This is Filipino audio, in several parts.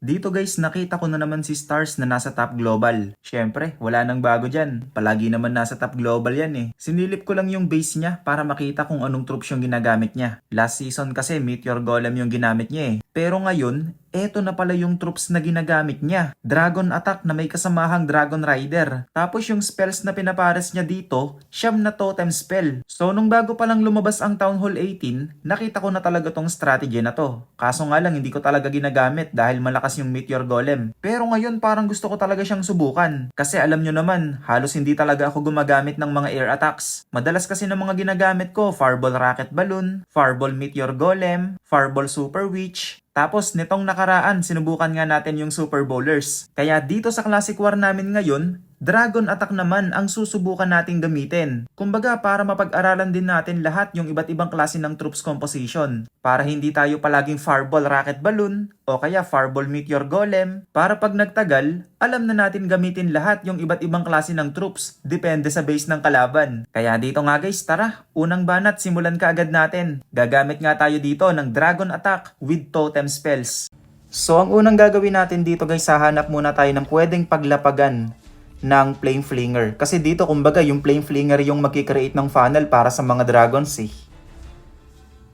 Dito guys, nakita ko na naman si Stars na nasa top global. Syempre, wala nang bago dyan. Palagi naman nasa top global yan eh. Sinilip ko lang yung base niya para makita kung anong troops yung ginagamit niya. Last season kasi Meteor Golem yung ginamit niya eh. Pero ngayon, eto na pala yung troops na ginagamit niya. Dragon Attack na may kasamahang Dragon Rider. Tapos yung spells na pinapares niya dito, siyam na totem spell. So nung bago pa lang lumabas ang Town Hall 18, nakita ko na talaga tong strategy na to. Kaso nga lang hindi ko talaga ginagamit dahil malakas yung Meteor Golem. Pero ngayon parang gusto ko talaga siyang subukan. Kasi alam nyo naman, halos hindi talaga ako gumagamit ng mga air attacks. Madalas kasi ng mga ginagamit ko, Fireball Rocket Balloon, Fireball Meteor Golem, Fireball Super Witch. Tapos nitong nakaraan, sinubukan nga natin yung Super Bowlers. Kaya dito sa Classic War namin ngayon, Dragon Attack naman ang susubukan nating gamitin. Kumbaga para mapag-aralan din natin lahat yung iba't ibang klase ng troops composition. Para hindi tayo palaging Fireball Rocket Balloon o kaya Fireball Meteor Golem. Para pag nagtagal, alam na natin gamitin lahat yung iba't ibang klase ng troops. Depende sa base ng kalaban. Kaya dito nga guys, tara, unang banat simulan ka agad natin. Gagamit nga tayo dito ng Dragon Attack with Totem Spells. So ang unang gagawin natin dito guys, hahanap muna tayo ng pwedeng paglapagan ng Flame Flinger. Kasi dito kumbaga yung Flame Flinger yung magkikreate ng funnel para sa mga dragons eh.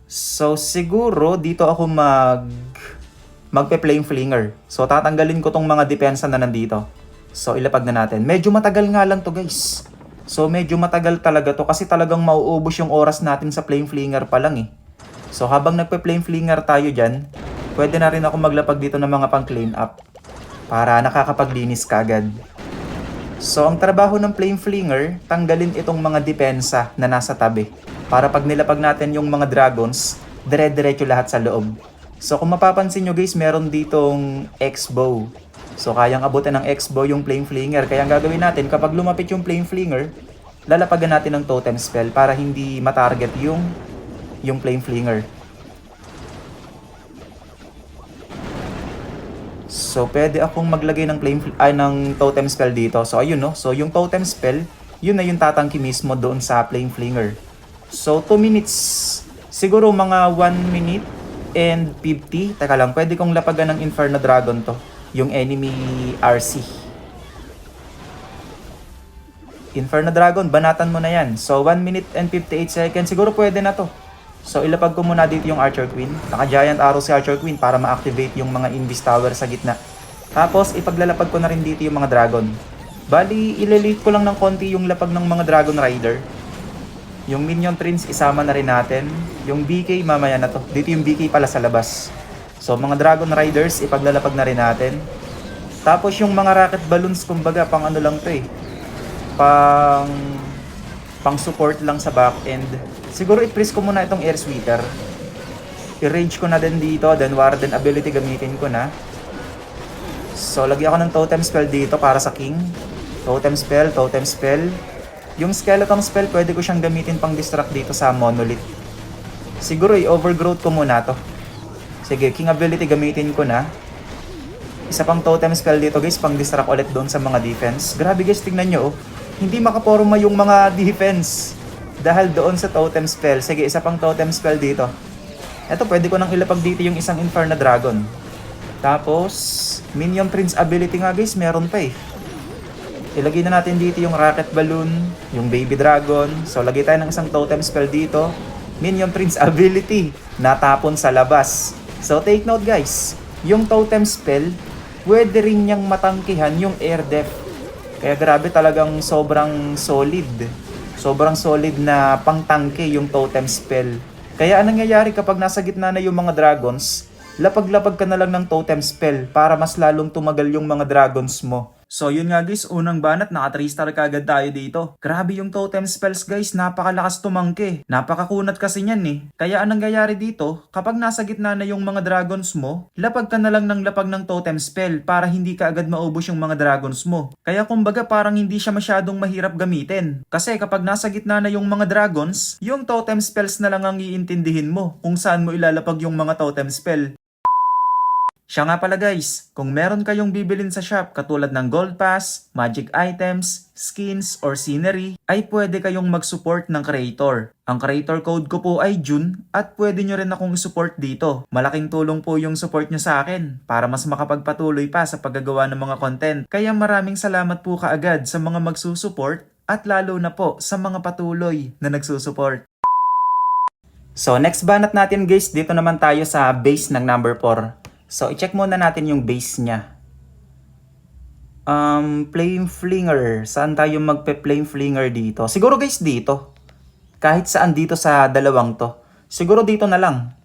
So siguro dito ako magpe-Flame Flinger. So tatanggalin ko tong mga depensa na nandito. So ilapag na natin. Medyo matagal nga lang to guys. So medyo matagal talaga to kasi talagang mauubos yung oras natin sa Flame Flinger pa lang eh. So habang nagpe-Flame Flinger tayo dyan, pwede na rin ako maglapag dito ng mga pang clean up para nakakapaglinis kagad. So ang trabaho ng Flame Flinger, tanggalin itong mga depensa na nasa tabi. Para pag nilapag natin yung mga dragons, dire-diretso lahat sa loob. So kung mapapansin nyo guys, meron ditong X-Bow. So kayang abutin ng X-Bow yung Flame Flinger. Kaya ang gagawin natin, kapag lumapit yung Flame Flinger, lalapagan natin ng Totem Spell para hindi matarget yung Flame Flinger. So, pwede akong maglagay ng ng Totem Spell dito. So, ayun no. So, yung Totem Spell, yun na yung tatangki mismo doon sa Flame Flinger. So, 2 minutes. Siguro mga 1 minute and 50. Teka lang, pwede kong lapagan ng Inferno Dragon to. Yung enemy RC. Inferno Dragon, banatan mo na yan. So, 1 minute and 58 seconds. Siguro pwede na to. So, ilapag ko muna dito yung Archer Queen. Naka-giant arrow si Archer Queen para ma-activate yung mga Invis Tower sa gitna. Tapos, ipaglalapag ko na rin dito yung mga dragon. Bali, ililate ko lang ng konti yung lapag ng mga Dragon Rider. Yung Minion Prince, isama na rin natin. Yung BK, mamaya na to. Dito yung BK pala sa labas. So, mga Dragon Riders, ipaglalapag na rin natin. Tapos, yung mga Rocket Balloons, kumbaga, pang ano lang to eh. Pang support lang sa back end. Siguro i-freeze ko muna itong Air Sweeper. I-rage ko na din dito, then Warden ability gamitin ko na. So lagyan ako ng Totem Spell dito para sa King. Totem Spell, Totem Spell. Yung Skeleton Spell pwede ko siyang gamitin pang distract dito sa Monolith. Siguro i-overgrowth ko muna to. Sige, King ability gamitin ko na. Isa pang Totem Spell dito guys, pang distract ulit doon sa mga defense. Grabe guys, tingnan nyo oh. Hindi makaporma yung mga defense dahil doon sa Totem Spell. Sige, isa pang Totem Spell dito. Eto, pwede ko nang ilapag dito yung isang Inferno Dragon. Tapos, Minion Prince ability nga guys, meron pa eh. Ilagay na natin dito yung Rocket Balloon, yung Baby Dragon. So, lagay tayo ng isang Totem Spell dito. Minion Prince ability, natapon sa labas. So, take note guys, yung Totem Spell, pwede rin niyang matangkihan yung Air Def. Kaya grabe talagang sobrang solid. Sobrang solid na pangtangke yung Totem Spell. Kaya anong nangyayari kapag nasa gitna na yung mga dragons, lapag-lapag ka na lang ng Totem Spell para mas lalong tumagal yung mga dragons mo. So yun nga guys, unang banat, naka 3 star kagad tayo dito. Grabe yung Totem Spells guys, napakalakas tumangke. Napakakunat kasi niyan eh. Kaya anong nangyayari dito, kapag nasa gitna na yung mga dragons mo, lapag ka na lang ng lapag ng Totem Spell para hindi ka agad maubos yung mga dragons mo. Kaya kumbaga parang hindi siya masyadong mahirap gamitin. Kasi kapag nasa gitna na yung mga dragons, yung Totem Spells na lang ang iintindihin mo kung saan mo ilalapag yung mga Totem Spell. Siya nga pala guys, kung meron kayong bibilin sa shop katulad ng Gold Pass, Magic Items, Skins, or Scenery, ay pwede kayong mag-support ng creator. Ang creator code ko po ay June at pwede nyo rin akong support dito. Malaking tulong po yung support nyo sa akin para mas makapagpatuloy pa sa paggagawa ng mga content. Kaya maraming salamat po kaagad sa mga magsusupport at lalo na po sa mga patuloy na nagsusupport. So next banat natin guys, dito naman tayo sa base ng number 4. So, i-check muna natin yung base niya. Flame Flinger. Saan tayo magpe-Flame Flinger dito? Siguro guys dito. Kahit saan dito sa dalawang to. Siguro dito na lang.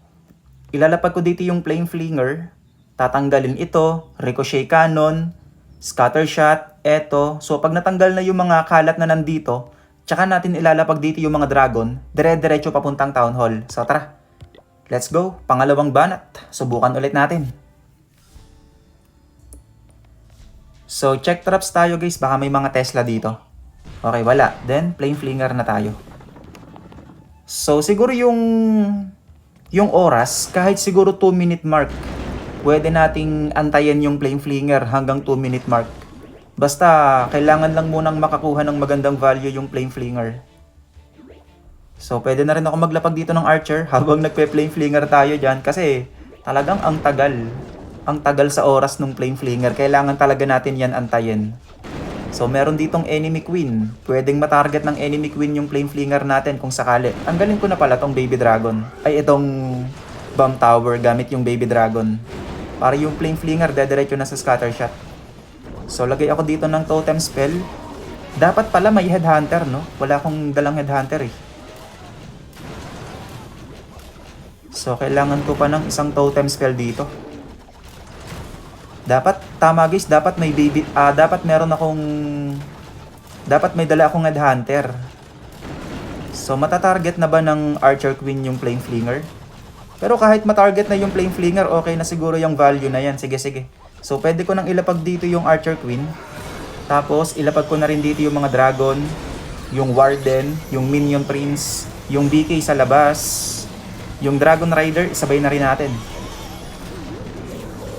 Ilalapag ko dito yung Flame Flinger. Tatanggalin ito. Ricochet Cannon. Scatter Shot. Eto. So, pag natanggal na yung mga kalat na nandito, tsaka natin ilalapag dito yung mga dragon. Dire-diretso papuntang Town Hall. So, tara. Let's go. Pangalawang banat. Subukan ulit natin. So, check traps tayo guys. Baka may mga Tesla dito. Okay, wala. Then, Flame Flinger na tayo. So, siguro yung oras, kahit siguro 2-minute mark, pwede nating antayin yung Flame Flinger hanggang 2-minute mark. Basta, kailangan lang munang makakuha ng magandang value yung Flame Flinger. So, pwede na rin ako maglapag dito ng Archer habang nagpe-Flame Flinger tayo dyan. Kasi, talagang ang tagal. Ang tagal sa oras ng Flame Flinger. Kailangan talaga natin yan antayin. So, meron ditong Enemy Queen. Pwedeng matarget ng Enemy Queen yung Flame Flinger natin kung sakali. Tanggalin ko na pala tong Baby Dragon. Ay, itong Bomb Tower gamit yung Baby Dragon. Para yung Flame Flinger, dediretso na sa Scatter Shot. So, lagay ako dito ng Totem Spell. Dapat pala may Headhunter, no? Wala akong dalang Headhunter eh. So, kailangan ko pa ng isang Totem Spell dito. Dapat, tama guys, dapat may dala akong Headhunter. So, matatarget na ba ng Archer Queen yung Flame Flinger? Pero kahit matarget na yung Flame Flinger, okay na siguro yung value na yan. Sige, sige. So, pwede ko nang ilapag dito yung Archer Queen. Tapos, ilapag ko na rin dito yung mga Dragon, yung Warden, yung Minion Prince, yung BK sa labas, yung Dragon Rider, isabay na rin natin.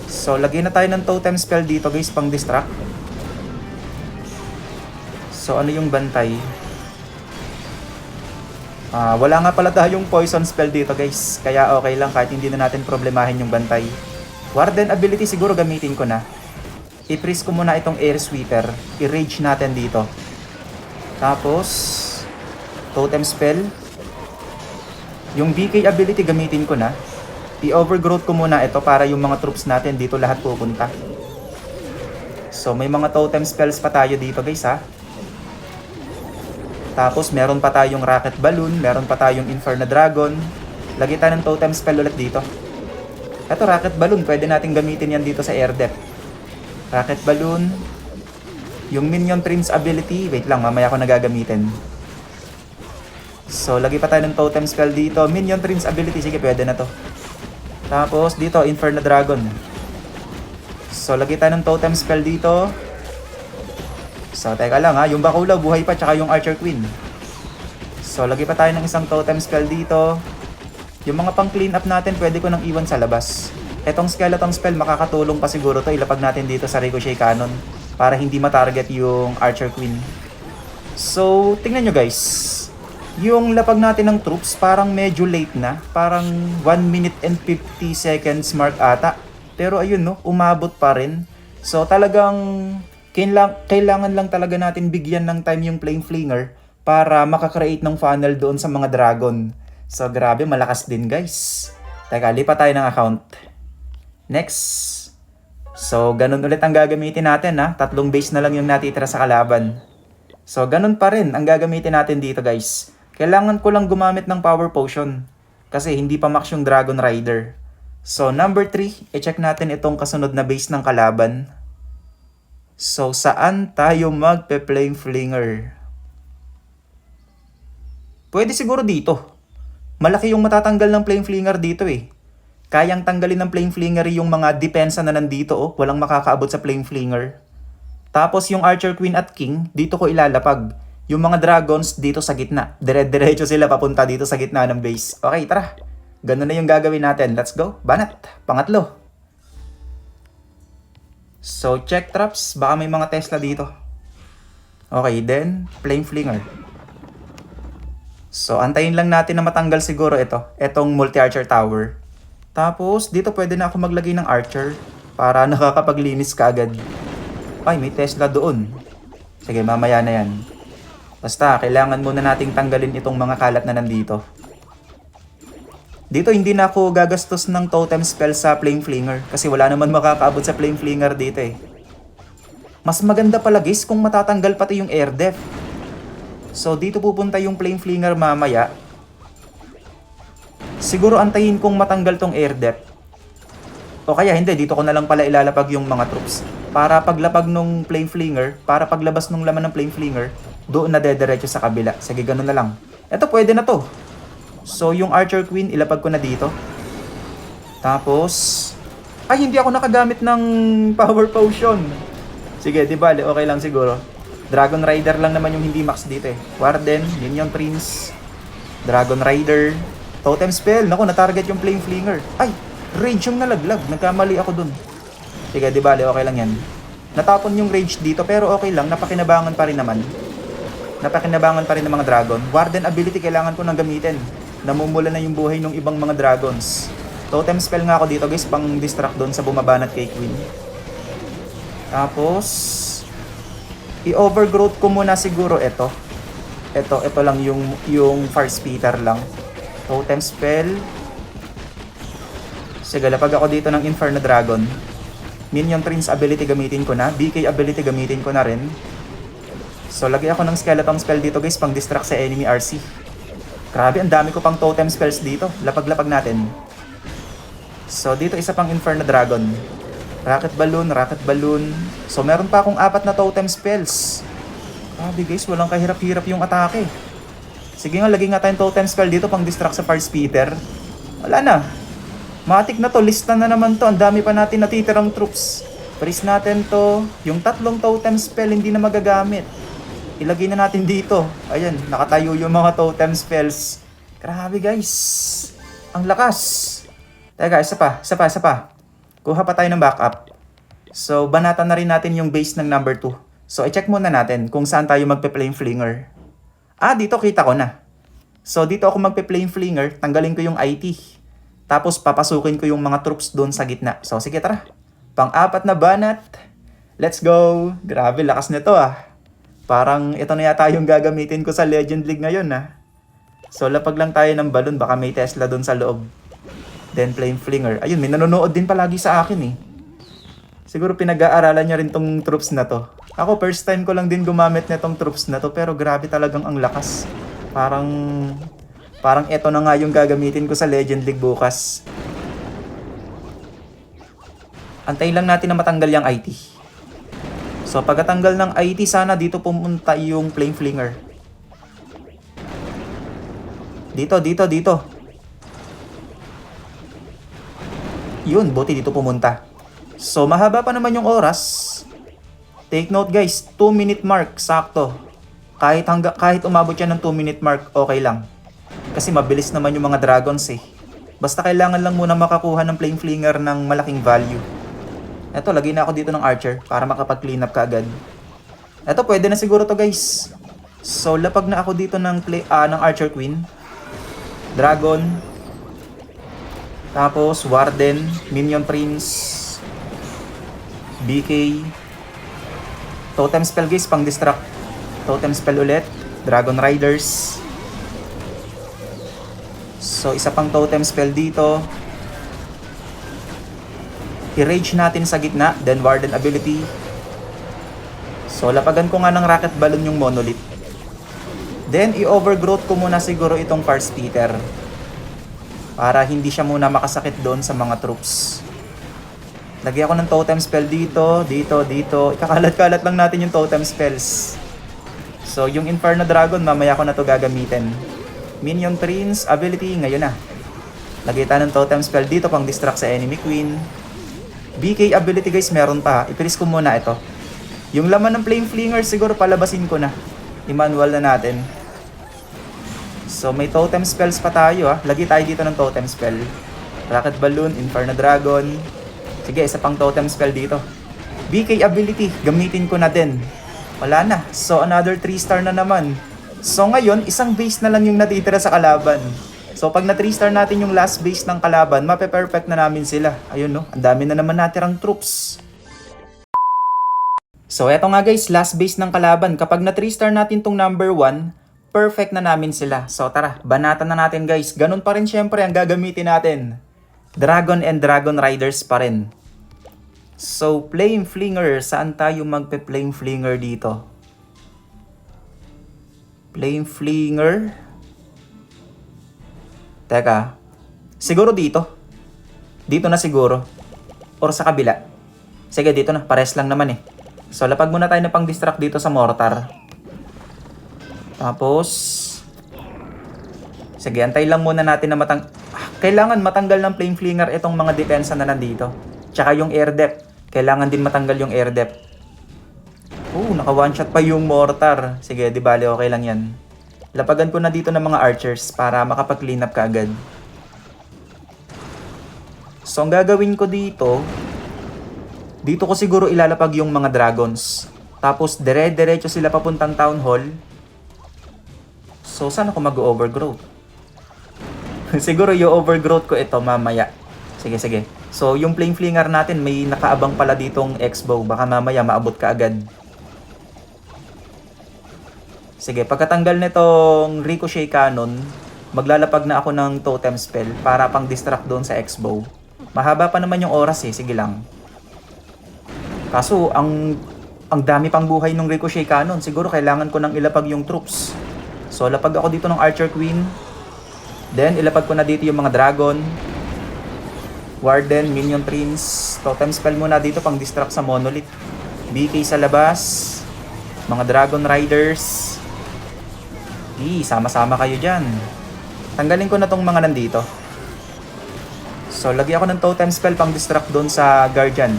So, lagyan na tayo ng Totem Spell dito guys, pang distract. So, ano yung bantay? Wala nga pala tayong Poison Spell dito guys. Kaya okay lang kahit hindi na natin problemahin yung bantay. Warden ability siguro gamitin ko na. I-freeze ko muna itong Air Sweeper. I-rage natin dito. Tapos, Totem Spell. Yung BK ability gamitin ko na. I-overgrowth ko muna ito para yung mga troops natin dito lahat pupunta. So, may mga totem spells pa tayo dito guys ha. Tapos, meron pa tayong Rocket Balloon, meron pa tayong Inferno Dragon. Lagay tayo ng totem spell ulit dito. Ito, Rocket Balloon, pwede natin gamitin yan dito sa Air Depth. Rocket Balloon. Yung Minion Prince ability, wait lang, mamaya ko nagagamitin. So, lagay pa tayo ng totem spell dito. Minion Prince ability, sige, pwede na to. Tapos, dito, Inferno Dragon. So, lagay tayo ng totem spell dito. So, teka lang ha. Yung Bakulaw, buhay pa, tsaka yung Archer Queen. So, lagay pa tayo ng isang totem spell dito. Yung mga pang clean up natin, pwede ko nang iwan sa labas. Etong skeleton spell, makakatulong pa siguro to. Ilapag natin dito sa Ricochet Cannon para hindi matarget yung Archer Queen. So, tingnan nyo guys. Yung lapag natin ng troops, parang medyo late na. Parang 1 minute and 50 seconds mark ata. Pero ayun no, umabot pa rin. So talagang kailangan lang talaga natin bigyan ng time yung Flame Flinger para makakreate ng funnel doon sa mga dragon. So grabe, malakas din guys. Teka, lipat tayo ng account. Next. So ganun ulit ang gagamitin natin ha. 3 base na lang yung natitira sa kalaban. So ganun pa rin ang gagamitin natin dito guys. Kailangan ko lang gumamit ng Power Potion kasi hindi pa max yung Dragon Rider. So number 3, i-check natin itong kasunod na base ng kalaban. So saan tayo magpe-Flame Flinger? Pwede siguro dito. Malaki yung matatanggal ng Flame Flinger dito eh. Kayang tanggalin ng Flame Flinger yung mga depensa na nandito oh. Walang makakaabot sa Flame Flinger. Tapos yung Archer Queen at King, dito ko ilalapag. Yung mga dragons dito sa gitna. Dire-diretso sila papunta dito sa gitna ng base. Okay, tara. Ganun na yung gagawin natin. Let's go. Banat. Pangatlo. So, check traps. Baka may mga Tesla dito. Okay, then, Flame Flinger. So, antayin lang natin na matanggal siguro ito. Itong multi-archer tower. Tapos, dito pwede na ako maglagay ng archer para nakakapaglinis ka agad. Ay, may Tesla doon. Sige, mamaya na yan. Basta, kailangan muna nating tanggalin itong mga kalat na nandito. Dito, hindi na ako gagastos ng totem spell sa Flame Flinger kasi wala naman makakaabot sa Flame Flinger dito eh. Mas maganda pala guys kung matatanggal pati yung air def. So, dito pupunta yung Flame Flinger mamaya. Siguro antayin kong matanggal tong air depth. O kaya hindi, dito ko na lang pala ilalapag yung mga troops. Para paglapag nung Flame Flinger, para paglabas nung laman ng Flame Flinger, doon na dediretso sa kabila. Sige, ganun na lang. Eto, pwede na to. So, yung Archer Queen, ilapag ko na dito. Tapos, ay, hindi ako nakagamit ng Power Potion. Sige, di bale, okay lang siguro. Dragon Rider lang naman yung hindi max dito eh. Warden, Minion Prince, Dragon Rider, Totem Spell. Naku, na-target yung Flame Flinger. Ay, rage yung nalaglag. Nagkamali ako dun. Sige, di bale, okay lang yan. Natapon yung rage dito, pero okay lang. Napakinabangan pa rin naman. Napakinabangan pa rin ng mga dragon. Warden ability kailangan ko nang gamitin. Namumula na yung buhay ng ibang mga dragons. Totem Spell nga ako dito, guys, pang distract doon sa bumabanat kay Queen. Tapos, i-overgrowth ko muna siguro ito. Ito lang yung Fire Spitter lang. Totem Spell. Sige, lapag ako dito ng Inferno Dragon. Minion Prince ability gamitin ko na. BK ability gamitin ko na rin. So, lagay ako ng Skeleton Spell dito guys, pang distract sa enemy RC. Grabe, ang dami ko pang Totem Spells dito. Lapag-lapag natin. So, dito isa pang Inferno Dragon. Rocket Balloon. So, meron pa akong 4 na Totem Spells. Grabe guys, walang kahirap-hirap yung atake. Sige nga, lagay nga tayong Totem Spell dito pang distract sa Fire Spitter. Wala na. Matik na to, lista na naman to. Ang dami pa natin natitirang troops. Freeze natin to. Yung 3 Totem Spell hindi na magagamit. Ilagay na natin dito. Ayan, nakatayo yung mga Totem Spells. Grabe guys. Ang lakas. Teka, isa pa. Kuha pa tayo ng backup. So, banatan na rin natin yung base ng number 2. So, i-check muna natin kung saan tayo magpe-Flame Flinger. Dito kita ko na. So, dito ako magpe-Flame Flinger. Tanggalin ko yung IT. Tapos, papasukin ko yung mga troops doon sa gitna. So, sige, tara. Pang-4 na banat. Let's go. Grabe, lakas nito Parang ito na yata yung gagamitin ko sa Legend League ngayon So, lapag lang tayo ng balon. Baka may Tesla doon sa loob. Then, Flame Flinger. Ayun, may nanonood din palagi sa akin Siguro pinag-aaralan niya rin tong troops na to. Ako, first time ko lang din gumamit netong troops na to. Pero grabe talagang ang lakas. Parang eto na nga yung gagamitin ko sa Legend League bukas. Antayin lang natin na matanggal yung IT. So, pagkatanggal ng IT, sana dito pumunta yung Flame Flinger. Dito. Yun, buti dito pumunta. So, mahaba pa naman yung oras. Take note guys, 2-minute mark, sakto. Kahit umabot yan ng 2-minute mark, okay lang. Kasi mabilis naman yung mga dragons Basta kailangan lang muna makakuha ng Flame Flinger ng malaking value. Eto, lagay na ako dito ng Archer para makapag-clean up ka agad. Eto, pwede na siguro to guys. So, lapag na ako dito ng Archer Queen. Dragon. Tapos, Warden, Minion Prince, BK, Totem Spell guys, pang distract. Totem Spell ulit, Dragon Riders. So, isa pang Totem Spell dito. I-rage natin sa gitna, then Warden ability. So, lapagan ko nga ng Rocket Balloon yung Monolith. Then, i-overgrowth ko muna siguro itong Fire Spitter. Para hindi siya muna makasakit doon sa mga troops. Lagyan ako ng Totem Spell dito. Ikakalat-kalat lang natin yung Totem Spells. So, yung Inferno Dragon, mamaya ko na to gagamitin. Minion Prince, ability, ngayon na. Lagyan tayo ng Totem Spell dito pang distract sa enemy Queen. BK ability guys, meron pa. Ipiris ko muna ito. Yung laman ng Flame Flinger, siguro palabasin ko na. I-manual na natin. So, may Totem Spells pa tayo Lagi tayo dito ng Totem Spell. Rocket Balloon, Inferno Dragon. Sige, isa pang Totem Spell dito. BK ability, gamitin ko na din. Wala na. So, another 3 star na naman. So, ngayon, isang base na lang yung natitira sa kalaban. So, pag na 3 star natin yung last base ng kalaban, mape-perfect na namin sila. Ayun, no? Ang dami na naman natirang troops. So, eto nga guys, last base ng kalaban. Kapag na 3 star natin tong number 1, perfect na namin sila. So, tara, banatan na natin guys. Ganun pa rin syempre ang gagamitin natin. Dragon and Dragon Riders pa rin. So, Flame Flinger. Saan tayo magpe-Flame Flinger dito? Flame Flinger? Teka. Siguro dito. Dito na siguro. Or sa kabila. Sige, dito na. Pares lang naman eh. So, lapag muna tayo na pang-distract dito sa Mortar. Tapos... Sige, antay lang muna natin na kailangan matanggal ng Flame Flinger itong mga depensa na nandito. Tsaka yung air depth. Kailangan din matanggal yung air depth. Naka one shot pa yung Mortar. Sige, di bale, okay lang yan. Lapagan ko na dito ng mga archers para makapag-clean up ka agad. So, ang gagawin ko dito, dito ko siguro ilalapag yung mga dragons. Tapos, dire-diretso sila papuntang town hall. So, saan ako mag-overgrowth? Siguro yung overgrowth ko ito mamaya. Sige, sige. So, yung Flame Flinger natin, may nakaabang pala ditong X-bow. Baka mamaya maabot ka agad. Sige, pagkatanggal nitong Ricochet Cannon, maglalapag na ako ng Totem Spell para pang-distract doon sa X-bow. Mahaba pa naman yung oras eh, sige lang. Kaso, ang dami pang buhay ng Ricochet Cannon. Siguro kailangan ko nang ilapag yung troops. So, lapag ako dito ng Archer Queen. Then, ilapag ko na dito yung mga Dragon. Warden, Minion Prince, Totem Spell muna dito pang distract sa Monolith. BK sa labas. Mga Dragon Riders. Sama-sama kayo dyan. Tanggalin ko na tong mga nandito. So, lagyan ako ng Totem Spell pang distract doon sa Guardian.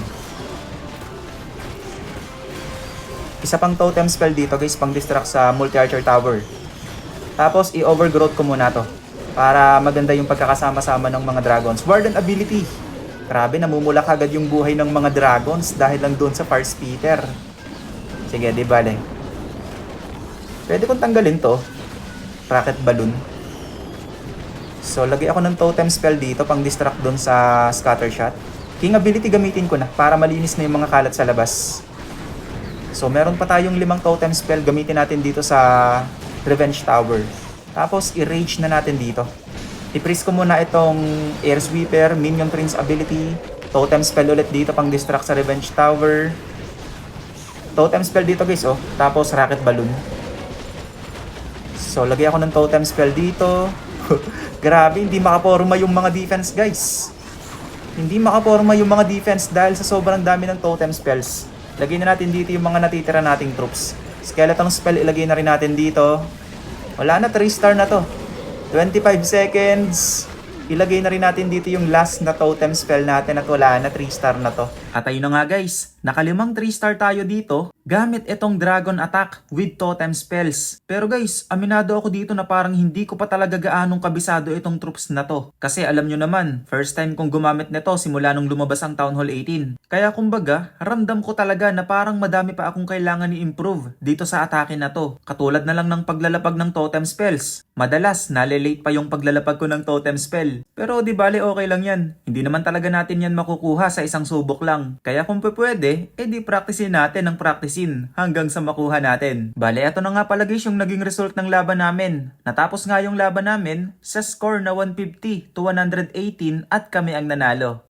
Isa pang Totem Spell dito guys pang distract sa Multi-Archer Tower. Tapos, i-overgrowth ko muna to. Para maganda yung pagkakasama-sama ng mga dragons. Warden ability. Grabe, namumulak agad yung buhay ng mga dragons dahil lang doon sa Far Spitter. Sige, di bale. Pwede kong tanggalin to. Rocket Balloon. So, lagay ako ng Totem Spell dito pang distract doon sa Scattershot. King ability gamitin ko na para malinis na yung mga kalat sa labas. So, meron pa tayong 5 Totem Spell gamitin natin dito sa Revenge Tower. Tapos, i-rage na natin dito. I-freeze ko muna itong Air Sweeper, Minion Prince ability, Totem Spell ulit dito pang distract sa Revenge Tower. Totem Spell dito guys, oh. Tapos, Rocket Balloon. So, lagay ako ng Totem Spell dito. Grabe, hindi makaporma yung mga defense guys. Hindi makaporma yung mga defense dahil sa sobrang dami ng Totem Spells. Lagay na natin dito yung mga natitira nating troops. Skeleton Spell ilagay na rin natin dito. Wala na, 3 star na to. 25 seconds. Ilagay na rin natin dito yung last na Totem Spell natin at wala na, 3 star na to. At ayun na nga guys, nakalimang 3 star tayo dito gamit itong Dragon Attack with Totem Spells. Pero guys, aminado ako dito na parang hindi ko pa talaga gaanong kabisado itong troops na to. Kasi alam nyo naman, first time kong gumamit nito simula nung lumabas ang Town Hall 18. Kaya kumbaga, ramdam ko talaga na parang madami pa akong kailangan i-improve dito sa atake na to. Katulad na lang ng paglalapag ng Totem Spells. Madalas, nalilate pa yung paglalapag ko ng Totem Spell. Pero di bale okay lang yan. Hindi naman talaga natin yan makukuha sa isang subok lang. Kaya kung pwede, edi practicein natin ang practicein hanggang sa makuha natin. Bale, ito na nga pala guys yung naging result ng laban namin. Natapos nga yung laban namin sa score na 150 to 118 at kami ang nanalo.